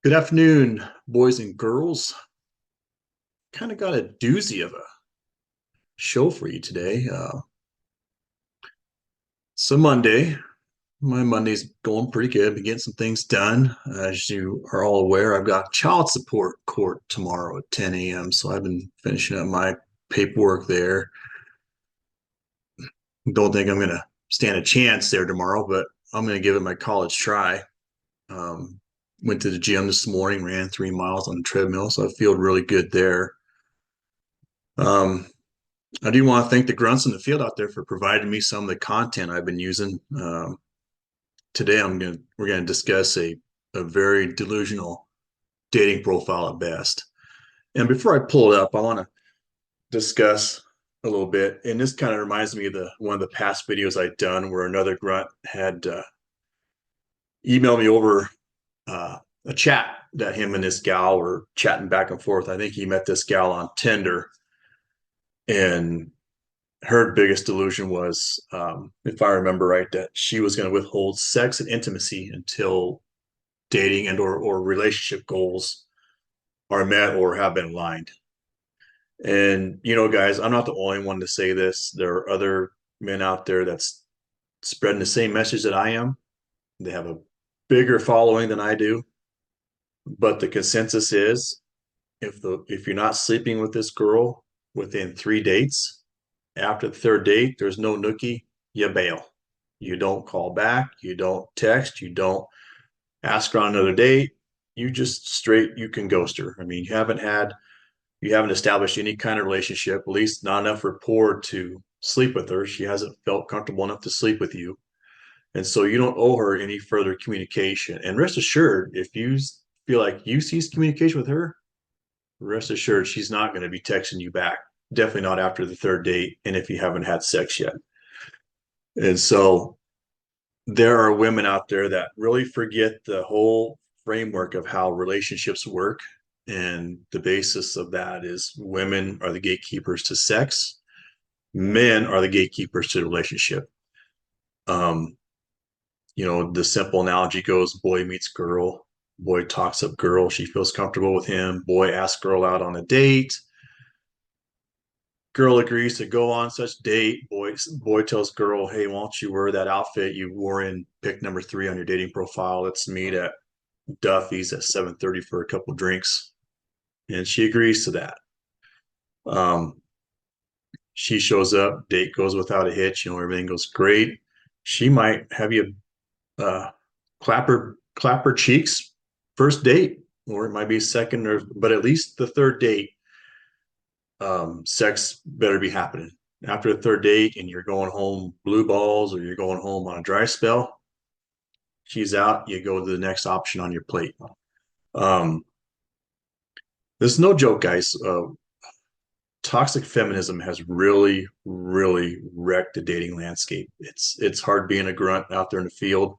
Good afternoon, boys and girls. Kind of got a doozy of a show for you today. It's a Monday. My Monday's going pretty good. Been getting some things done. As you are all aware, I've got child support court tomorrow at 10 a.m. So I've been finishing up my paperwork there. Don't think I'm going to stand a chance there tomorrow, but I'm going to give it my college try. Um, Went to the gym this morning, ran 3 miles on the treadmill, so I feel really good there. Um, I do want to thank the grunts in the field out there for providing me some of the content I've been using. Today, we're gonna discuss a very delusional dating profile at best. And before I pull it up, I want to discuss a little bit. And this kind of reminds me of the one of the past videos I'd done where another grunt had emailed me over a chat that him and this gal were chatting back and forth. I think he met this gal on Tinder, and her biggest delusion was, if I remember right, that she was going to withhold sex and intimacy until dating and or relationship goals are met or have been aligned. And guys, I'm not the only one to say this. There are other men out there that's spreading the same message that I am. They have a bigger following than I do, but the consensus is if you're not sleeping with this girl within 3 dates, after the third date, there's no nookie, you bail. You don't call back, you don't text, you don't ask her on another date. You just you can ghost her. I mean, you haven't established any kind of relationship, at least not enough rapport to sleep with her. She hasn't felt comfortable enough to sleep with you. And so you don't owe her any further communication. And rest assured, if you feel like you cease communication with her, rest assured she's not going to be texting you back. Definitely not after the third date, and if you haven't had sex yet. And so there are women out there that really forget the whole framework of how relationships work. And the basis of that is women are the gatekeepers to sex, men are the gatekeepers to the relationship. Um, the simple analogy goes boy meets girl, boy talks up girl, she feels comfortable with him, boy asks girl out on a date, girl agrees to go on such date. Boy tells girl, hey, why don't you wear that outfit you wore in pick number 3 on your dating profile? Let's meet at Duffy's at 7:30 for a couple drinks. And she agrees to that. Um, she shows up, date goes without a hitch, everything goes great. She might have you clap her cheeks first date, or it might be second, but at least the third date, sex better be happening. After the third date and you're going home blue balls or you're going home on a dry spell, she's out, you go to the next option on your plate. um, this is no joke, guys. Toxic feminism has really, really wrecked the dating landscape. It's hard being a grunt out there in the field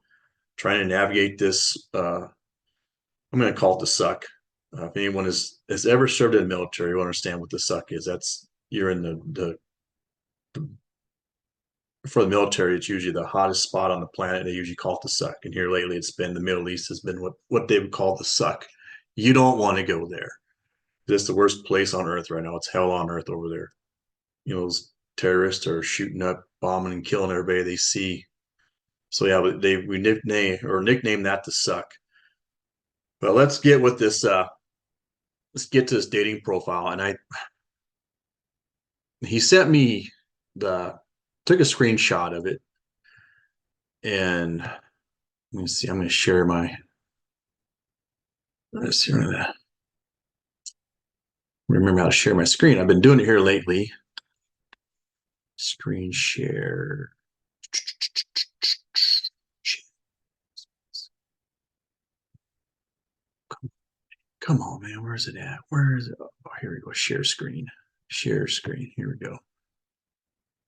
trying to navigate this. I'm going to call it the suck. If anyone has ever served in the military, you understand what the suck is. That's you're in the for the military. It's usually the hottest spot on the planet. They usually call it the suck. And here lately, it's been the Middle East has been what they would call the suck. You don't want to go there. It's the worst place on earth right now. It's hell on earth over there. Those terrorists are shooting up, bombing, and killing everybody they see. So yeah, we nickname that the suck. But let's get with this. Let's get to this dating profile. And he sent me took a screenshot of it, and let me see. I'm going to share my. Let's see. Remember how to share my screen. I've been doing it here lately. Screen share. Come on, man. Where's it at? Where is it? Oh, here we go. Share screen. Share screen. Here we go.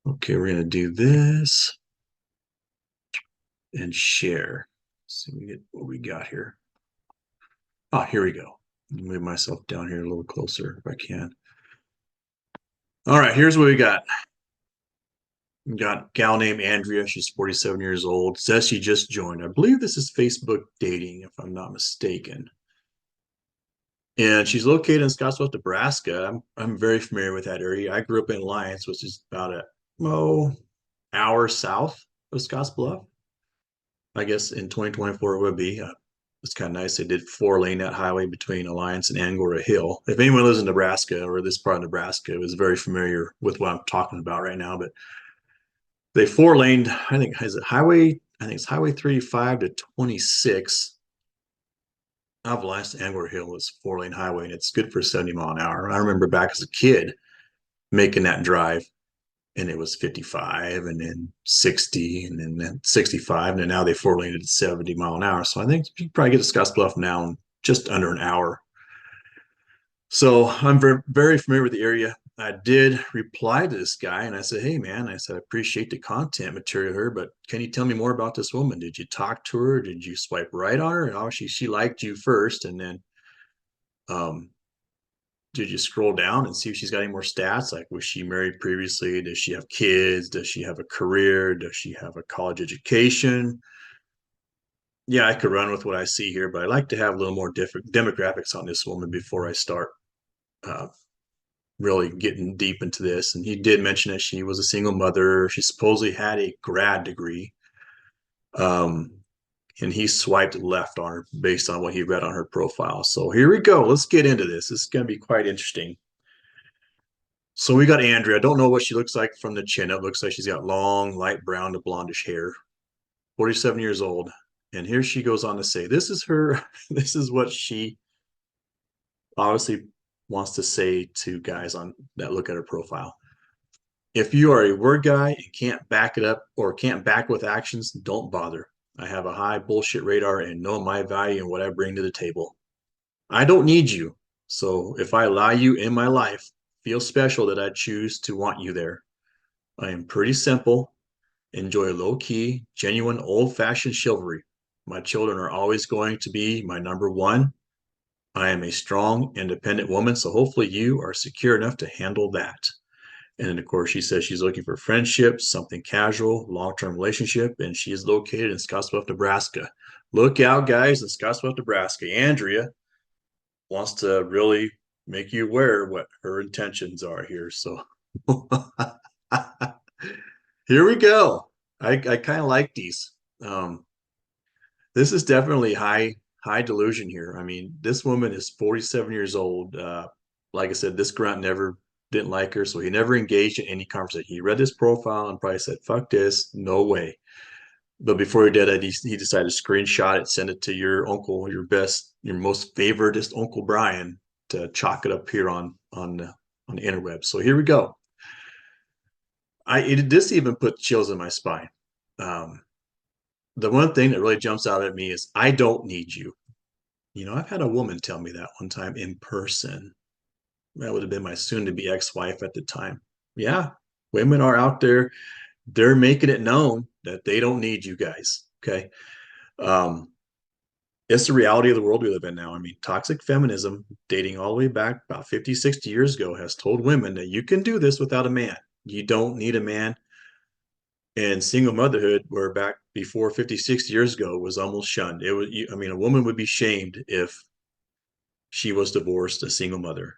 Okay, we're going to do this and share. Let's see what we got here. Oh, here we go. Move myself down here a little closer if I can. All right, here's what we got. We got a gal named Andrea. She's 47 years old. Says she just joined. I believe this is Facebook dating, if I'm not mistaken. And she's located in Scottsbluff, Nebraska. I'm very familiar with that area. I grew up in Alliance, which is about a hour south of Scottsbluff. I guess in 2024 it would be. It's kind of nice. They did 4-lane that highway between Alliance and Angora Hill. If anyone lives in Nebraska or this part of Nebraska, is very familiar with what I'm talking about right now. But they 4-laned, I think, is it highway? I think it's Highway 35 to 26. Alliance to Angora Hill is 4-lane highway, and it's good for 70 mile an hour. I remember back as a kid making that drive, and it was 55 and then 60 and then 65. And then now they 4-laned at 70 mile an hour. So I think you probably get to Scottsbluff now in just under an hour. So I'm very, very familiar with the area. I did reply to this guy and I said, hey, man, I said, I appreciate the content material here, but can you tell me more about this woman? Did you talk to her? Did you swipe right on her? And obviously she liked you first. And then um, did you scroll down and see if she's got any more stats? Like, was she married previously? Does she have kids? Does she have a career? Does she have a college education? Yeah, I could run with what I see here, but I like to have a little more different demographics on this woman before I start uh, really getting deep into this. And he did mention that she was a single mother. She supposedly had a grad degree. Um, and he swiped left on her based on what he read on her profile. So here we go. Let's get into this. This is going to be quite interesting. So we got Andrea. I don't know what she looks like from the chin up. Looks like she's got long, light brown to blondish hair. 47 years old. And here she goes on to say, this is her, this is what she obviously wants to say to guys on that look at her profile. If you are a word guy and can't back it up or can't back with actions, don't bother. I have a high bullshit radar and know my value and what I bring to the table. I don't need you. So if I allow you in my life, feel special that I choose to want you there. I am pretty simple, enjoy low key, genuine, old fashioned chivalry. My children are always going to be my number one. I am a strong, independent woman, so hopefully you are secure enough to handle that. And then, of course, she says she's looking for friendship, something casual, long term relationship, and she is located in Scottsbluff, Nebraska. Look out, guys, in Scottsbluff, Nebraska. Andrea wants to really make you aware what her intentions are here. So here we go. I kind of like these. Um, this is definitely high delusion here. I mean, this woman is 47 years old. Like I said, this grunt never didn't like her, so he never engaged in any conversation. He read this profile and probably said, "Fuck this, no way." But before he did it, he decided to screenshot it, send it to your uncle, your best, your most favoritist Uncle Brian, to chalk it up here on the interweb. So here we go. This even put chills in my spine. Um, the one thing that really jumps out at me is I don't need you. You know, I've had a woman tell me that one time in person. That would have been my soon to be ex-wife at the time. Yeah, women are out there. They're making it known that they don't need you guys. Okay. Um, it's the reality of the world we live in now. I mean, toxic feminism, dating all the way back about 50, 60 years ago, has told women that you can do this without a man. You don't need a man. And single motherhood, where back before 50, 60 years ago, was almost shunned. It was, I mean, a woman would be shamed if she was divorced, a single mother.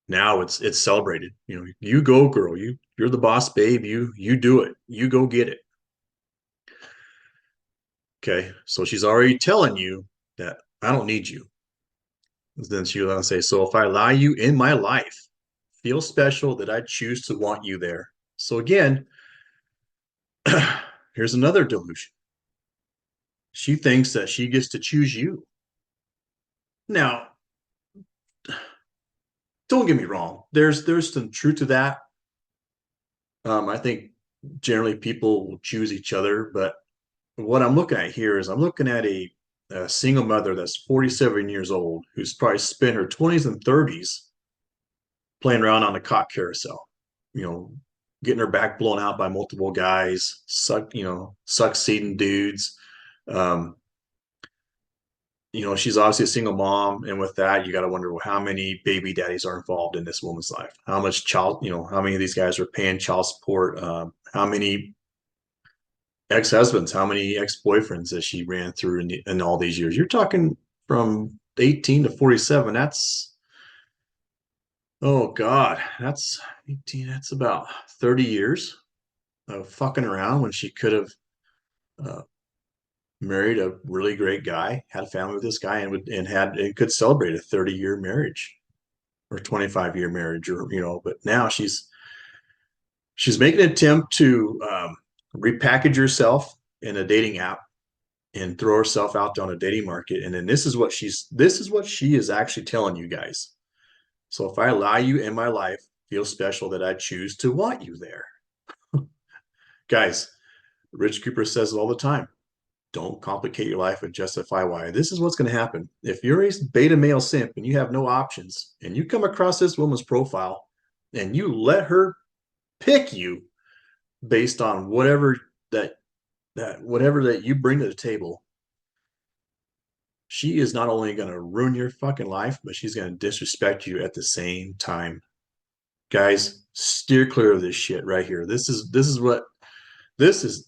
Now it's celebrated. You know, you go, girl. You're the boss, babe. You do it. You go get it. Okay. So she's already telling you that I don't need you. Then she'll say, so if I allow you in my life, feel special that I choose to want you there. So again, here's another delusion. She thinks that she gets to choose you. Now, don't get me wrong. There's some truth to that. I think generally people will choose each other, but what I'm looking at here is I'm looking at a single mother that's 47 years old who's probably spent her 20s and 30s playing around on the cock carousel, you know, getting her back blown out by multiple guys, succeeding dudes. Um, you know, she's obviously a single mom, and with that, you got to wonder, well, how many baby daddies are involved in this woman's life? How much child, you know, how many of these guys are paying child support? How many ex-husbands? How many ex-boyfriends that she ran through in all these years? You're talking from 18 to 47. Oh God, that's 18. That's about 30 years of fucking around when she could have uh, married a really great guy, had a family with this guy, and could celebrate a 30-year marriage or 25-year marriage, or But now she's making an attempt to repackage herself in a dating app and throw herself out on a dating market. And then this is what she is actually telling you guys. So if I allow you in my life, feel special that I choose to want you there. Guys, Rich Cooper says it all the time. Don't complicate your life and justify why. This is what's going to happen. If you're a beta male simp and you have no options and you come across this woman's profile and you let her pick you based on that whatever that you bring to the table, she is not only going to ruin your fucking life, but she's going to disrespect you at the same time. Guys, steer clear of this shit right here. This is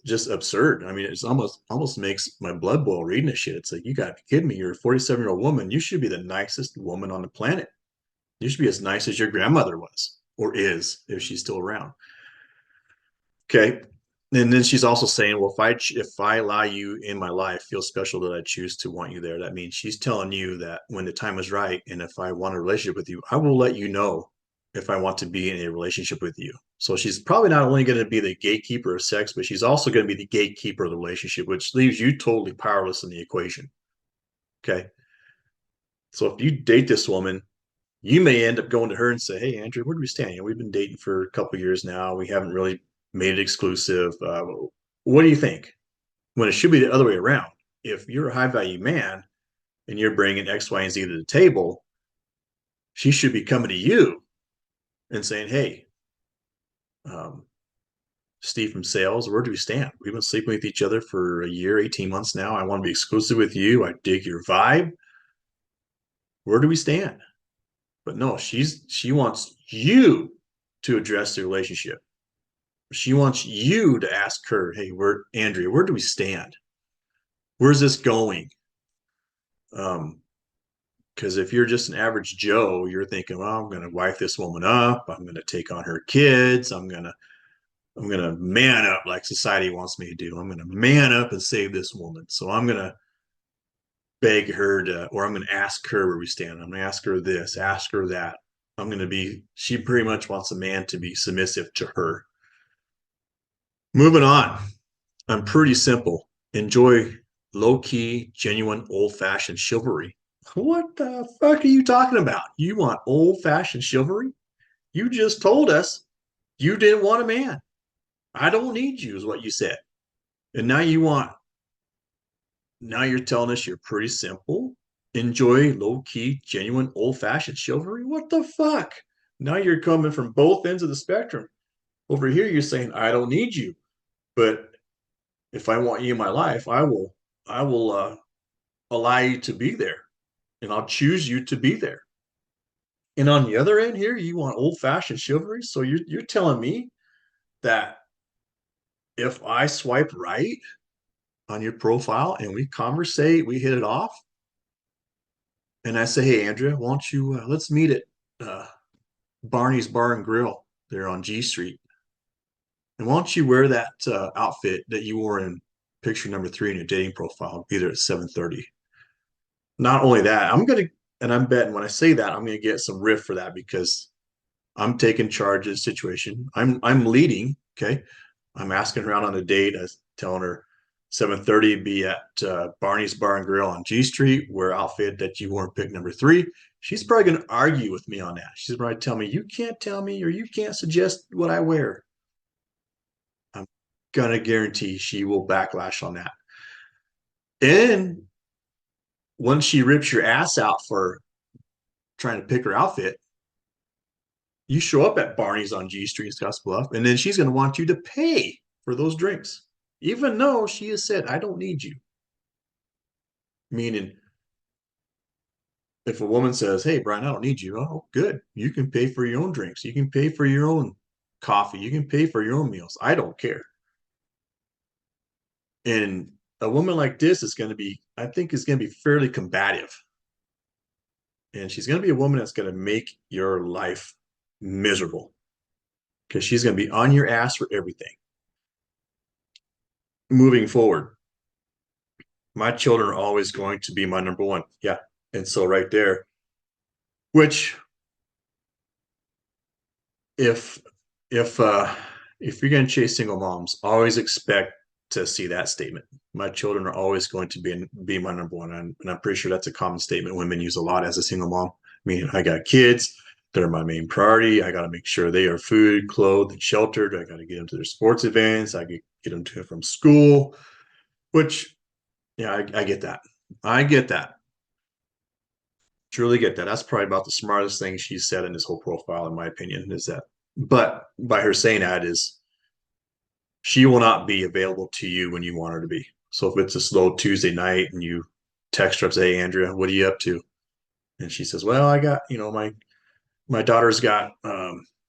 just absurd. I mean, it's almost makes my blood boil reading this shit. It's like, you got to be kidding me. You're a 47-year-old woman. You should be the nicest woman on the planet. You should be as nice as your grandmother was or is if she's still around. Okay. And then she's also saying, well, if I allow you in my life, feel special that I choose to want you there. That means she's telling you that when the time is right, and if I want a relationship with you, I will let you know if I want to be in a relationship with you. So she's probably not only going to be the gatekeeper of sex, but she's also going to be the gatekeeper of the relationship, which leaves you totally powerless in the equation. Okay. So if you date this woman, you may end up going to her and say, "Hey, Andrew, where do we stand? We've been dating for a couple of years now. We haven't really made it exclusive. What do you think?" When it should be the other way around. If you're a high value man and you're bringing X, Y, and Z to the table, she should be coming to you and saying, "Hey, um, Steve from sales, where do we stand? We've been sleeping with each other for a year, 18 months now. I want to be exclusive with you. I dig your vibe. Where do we stand?" But no, she wants you to address the relationship. She wants you to ask her, "Hey, Andrea, where do we stand? Where's this going?" Um, because if you're just an average Joe, you're thinking, "Well, I'm going to wife this woman up. I'm going to take on her kids. I'm going to man up like society wants me to do. I'm going to man up and save this woman. So I'm going to beg her or I'm going to ask her where we stand. I'm going to ask her this, ask her that. She pretty much wants a man to be submissive to her." Moving on. I'm pretty simple. Enjoy low key, genuine, old fashioned chivalry. What the fuck are you talking about? You want old fashioned chivalry? You just told us you didn't want a man. I don't need you, is what you said. And now you're telling us you're pretty simple. Enjoy low key, genuine, old fashioned chivalry? What the fuck? Now you're coming from both ends of the spectrum. Over here, you're saying, I don't need you. But if I want you in my life, I will allow you to be there, and I'll choose you to be there. And on the other end here, you want old fashioned chivalry. So you're telling me that if I swipe right on your profile and we conversate, we hit it off, and I say, "Hey, Andrea, why don't you let's meet at uh, Barney's Bar and Grill there on G Street, and why don't you wear that outfit that you wore in picture number 3 in your dating profile, be there at 7:30." Not only that, and I'm betting when I say that, I'm gonna get some riff for that because I'm taking charge of the situation. I'm leading. Okay, I'm asking her out on a date. I was telling her 7:30 be at Barney's Bar and Grill on G Street. Wear outfit that you wore in pick number 3. She's probably going to argue with me on that. She's probably tell me, "You can't tell me or you can't suggest what I wear." I'm gonna guarantee she will backlash on that. And once she rips your ass out for trying to pick her outfit, you show up at Barney's on G Street in Scottsbluff, and then she's going to want you to pay for those drinks, even though she has said, "I don't need you." Meaning, if a woman says, "Hey, Brian, I don't need you," oh, good. You can pay for your own drinks. You can pay for your own coffee. You can pay for your own meals. I don't care. And a woman like this I think, is going to be fairly combative. And she's going to be a woman that's going to make your life miserable because she's going to be on your ass for everything. Moving forward, my children are always going to be my number one. Yeah. And so right there, which if if uh if you're going to chase single moms, always expect to see that statement. My children are always going to be my number one, and I'm pretty sure that's a common statement women use a lot as a single mom. I mean, I got kids; they're my main priority. I got to make sure they are food, clothed, and sheltered. I got to get them to their sports events. I get them to and from school. Which, yeah, I get that. I get that. Truly get that. That's probably about the smartest thing she said in this whole profile, in my opinion, is that. But by her saying that is she will not be available to you when you want her to be. So if it's a slow Tuesday night and you text her up, say, hey, Andrea, what are you up to? And she says, well, I got, my daughter's got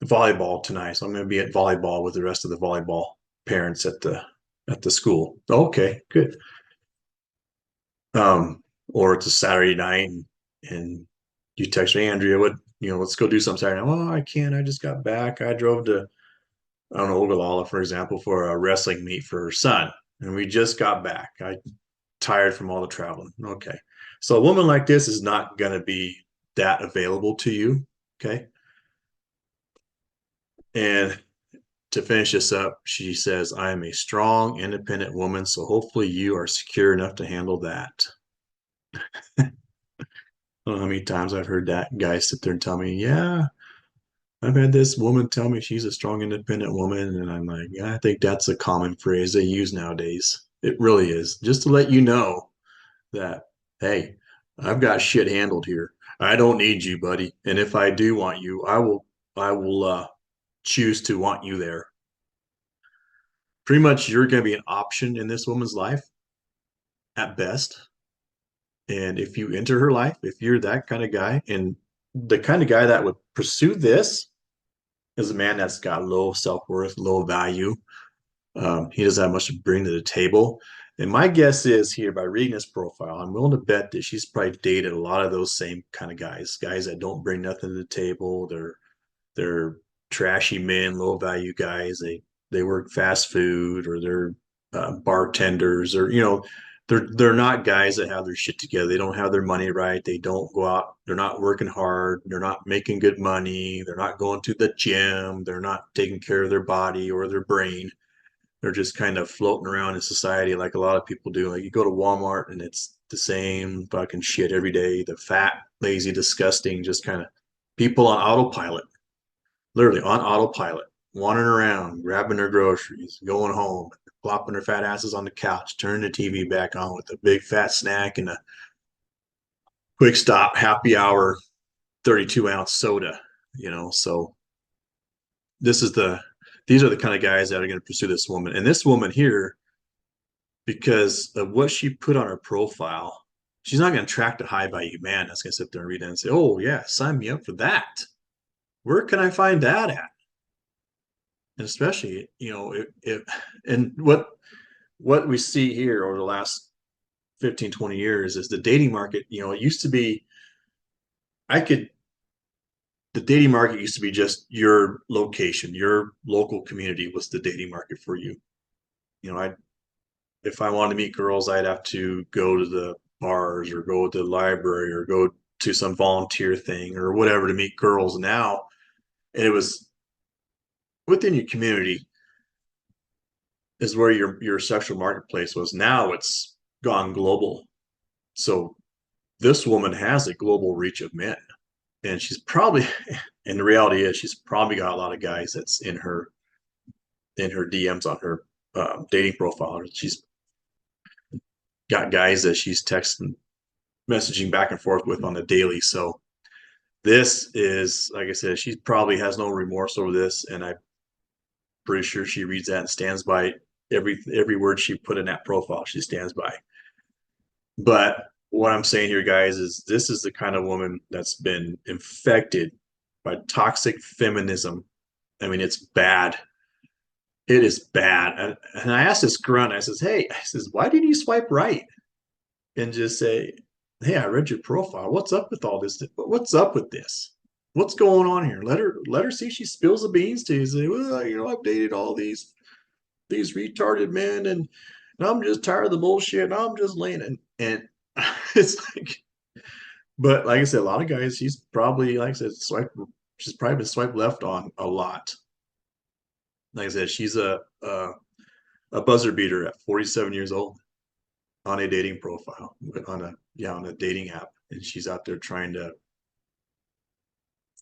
volleyball tonight. So I'm going to be at volleyball with the rest of the volleyball parents at the school. Okay, good. Or it's a Saturday night and you text me, Andrea, let's go do something Saturday night. Oh, I can't. I just got back. I drove to, I don't know, Ogallala, for example, for a wrestling meet for her son. And we just got back. I tired from all the traveling. Okay. So a woman like this is not going to be that available to you. Okay. And to finish this up, she says, I am a strong, independent woman. So hopefully you are secure enough to handle that. I don't know how many times I've heard that guy sit there and tell me, yeah, I've had this woman tell me she's a strong, independent woman. And I'm like, yeah, I think that's a common phrase they use nowadays. It really is. Just to let you know that, hey, I've got shit handled here. I don't need you, buddy. And if I do want you, I will choose to want you there. Pretty much you're going to be an option in this woman's life at best. And if you enter her life, if you're that kind of guy, and the kind of guy that would pursue this is a man that's got low self-worth, low value. He doesn't have much to bring to the table. And my guess is here, by reading his profile, I'm willing to bet that she's probably dated a lot of those same kind of guys that don't bring nothing to the table. They're trashy men, low value guys. They work fast food, or they're bartenders, or they're not guys that have their shit together. They don't have their money right. They don't go out. They're not working hard. They're not making good money. They're not going to the gym. They're not taking care of their body or their brain. They're just kind of floating around in society like a lot of people do. Like you go to Walmart and it's the same fucking shit every day. The fat, lazy, disgusting, just kind of people on autopilot, literally on autopilot, wandering around, grabbing their groceries, going home, plopping their fat asses on the couch, turning the TV back on with a big fat snack and a quick stop happy hour 32-ounce soda. So this is these are the kind of guys that are going to pursue this woman. And this woman here, because of what she put on her profile, she's not going to attract a high value man that's going to sit there and read it and say, oh, yeah, sign me up for that. Where can I find that at? And especially, and what we see here over the last 15, 20 years is the dating market. It used to be, I could, the dating market used to be just your location, your local community was the dating market for you. I if I wanted to meet girls, I'd have to go to the bars or go to the library or go to some volunteer thing or whatever to meet girls. Now, and it was within your community is where your sexual marketplace was. Now it's gone global. So this woman has a global reach of men, and she's probably, and the reality is, she's probably got a lot of guys that's in her DMs on her dating profile. She's got guys that she's texting, messaging back and forth with on the daily. So this is, like I said, she probably has no remorse over this, and I'm pretty sure she reads that and stands by every word she put in that profile. She stands by. But what I'm saying here, guys, is this is the kind of woman that's been infected by toxic feminism. I mean, it's bad. It is bad. And I asked this grunt, I says, hey, why didn't you swipe right? And just say, hey, I read your profile. What's up with all this? What's up with this? What's going on here? Let her see she spills the beans to you. Say, well, I've dated all these retarded men, and I'm just tired of the bullshit, and I'm just laying it. And it's like, but like I said, a lot of guys, she's probably, like I said, she's probably been swiped left on a lot. Like I said, she's a buzzer beater at 47 years old on a dating profile, on a dating app, and she's out there trying to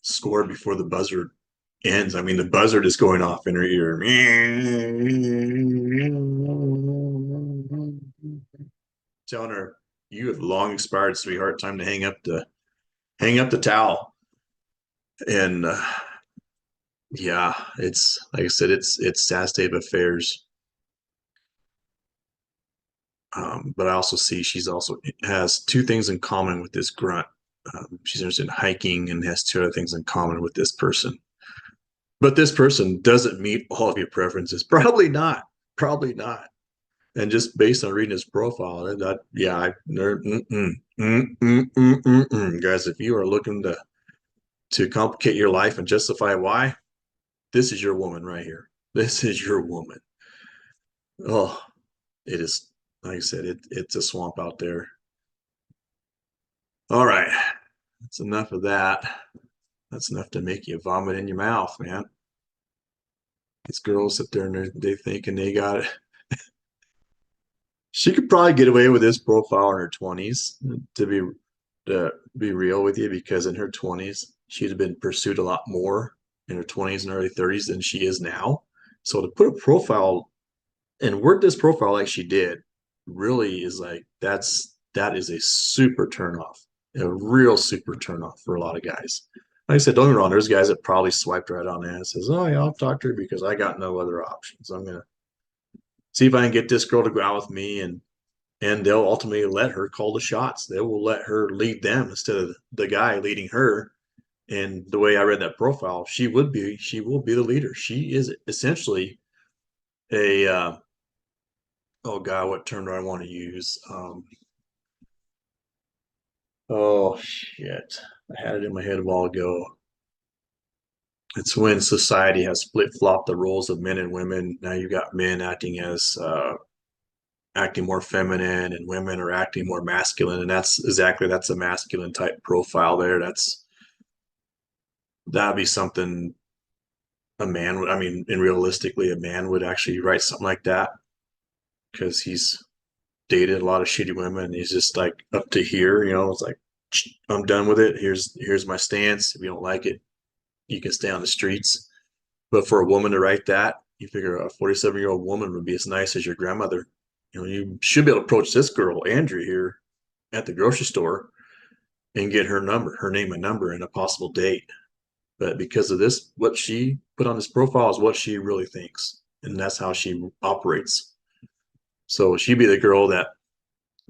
score before the buzzer ends. I mean, the buzzard is going off in her ear. Telling her, you have long expired, sweetheart. Time to hang up the towel. And yeah, it's like I said, it's sad state of affairs. But I also see she's also has two things in common with this grunt. She's interested in hiking and has two other things in common with this person. But this person doesn't meet all of your preferences. Probably not. Probably not. And just based on reading his profile, that yeah, guys, if you are looking to complicate your life and justify why, this is your woman right here. This is your woman. Oh, it is. Like I said, it's a swamp out there. All right, that's enough of that. That's enough to make you vomit in your mouth, man. These girls sit there and they thinking they got it. She could probably get away with this profile in her 20s, to be real with you, because in her 20s she'd have been pursued a lot more in her 20s and early 30s than she is now. So to put a profile and word this profile like she did really is like that is a super turn off, a real super turn off for a lot of guys. Like I said, don't get me wrong, there's guys that probably swiped right on that and says, oh yeah, I'll talk to her because I got no other options. I'm gonna see if I can get this girl to go out with me, and they'll ultimately let her call the shots. They will let her lead them instead of the guy leading her. And the way I read that profile, she will be the leader. She is essentially a oh god, what term do I want to use? Oh shit, I had it in my head a while ago. It's when society has flip flopped the roles of men and women. Now you got men acting more feminine, and women are acting more masculine, and that's a masculine type profile there. That'd be something a man would. I mean, and realistically, a man would actually write something like that because he's dated a lot of shitty women. And he's just like up to here, it's like I'm done with it. Here's my stance. If you don't like it, you can stay on the streets. But for a woman to write that, you figure a 47-year-old woman would be as nice as your grandmother. You should be able to approach this girl, Andrea, here at the grocery store and get her name and number, and a possible date. But because of this, what she put on this profile is what she really thinks, and that's how she operates. So she'd be the girl that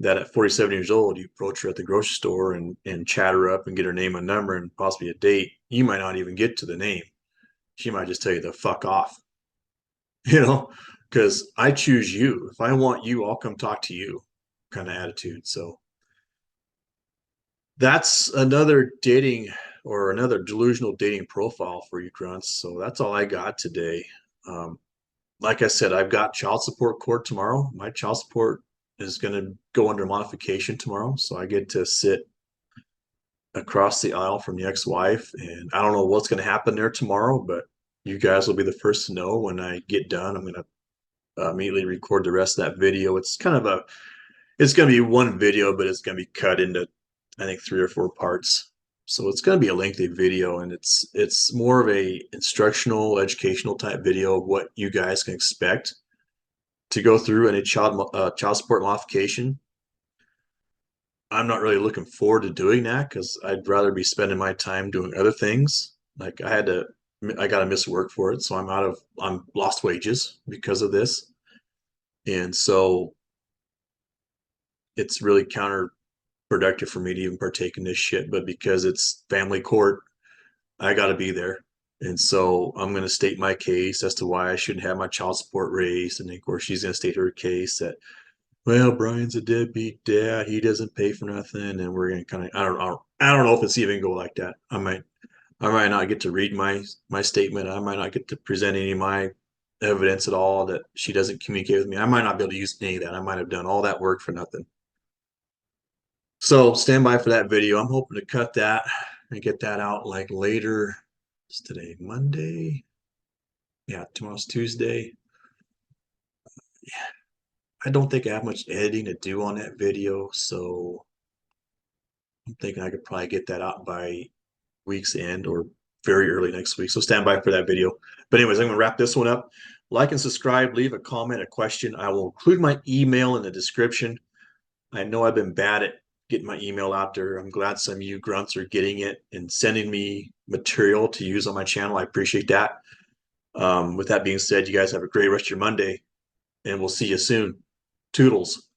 at 47 years old, you approach her at the grocery store and chat her up and get her name and number and possibly a date. You might not even get to the name. She might just tell you to fuck off, you know, because I choose you. If I want you, I'll come talk to you, kind of attitude. So that's another dating or another delusional dating profile for you grunts. So that's all I got today. Um, like I said, I've got child support court tomorrow. My child support is going to go under modification tomorrow. So I get to sit across the aisle from the ex-wife, and I don't know what's going to happen there tomorrow, but you guys will be the first to know when I get done. I'm going to immediately record the rest of that video. It's going to be one video, but it's going to be cut into, I think, 3 or 4 parts. So it's going to be a lengthy video, and it's more of a instructional, educational type video of what you guys can expect to go through in a child support modification. I'm not really looking forward to doing that because I'd rather be spending my time doing other things. Like I got to miss work for it, so I'm lost wages because of this, and so it's really counterproductive for me to even partake in this shit. But because it's family court, I got to be there. And so I'm going to state my case as to why I shouldn't have my child support raised. And of course, she's going to state her case that, well, Brian's a deadbeat dad. He doesn't pay for nothing. And we're going to kind of, I don't know if it's even go like that. I might not get to read my statement. I might not get to present any of my evidence at all that she doesn't communicate with me. I might not be able to use any of that. I might have done all that work for nothing. So stand by for that video. I'm hoping to cut that and get that out like later. It's today, Monday. Yeah, tomorrow's Tuesday. Yeah, I don't think I have much editing to do on that video, so I'm thinking I could probably get that out by week's end or very early next week. So stand by for that video. But anyways, I'm going to wrap this one up. Like and subscribe, leave a comment, a question. I will include my email in the description. I know I've been bad at getting my email out there. I'm glad some of you grunts are getting it and sending me material to use on my channel. I appreciate that. With that being said, you guys have a great rest of your Monday, and we'll see you soon. Toodles.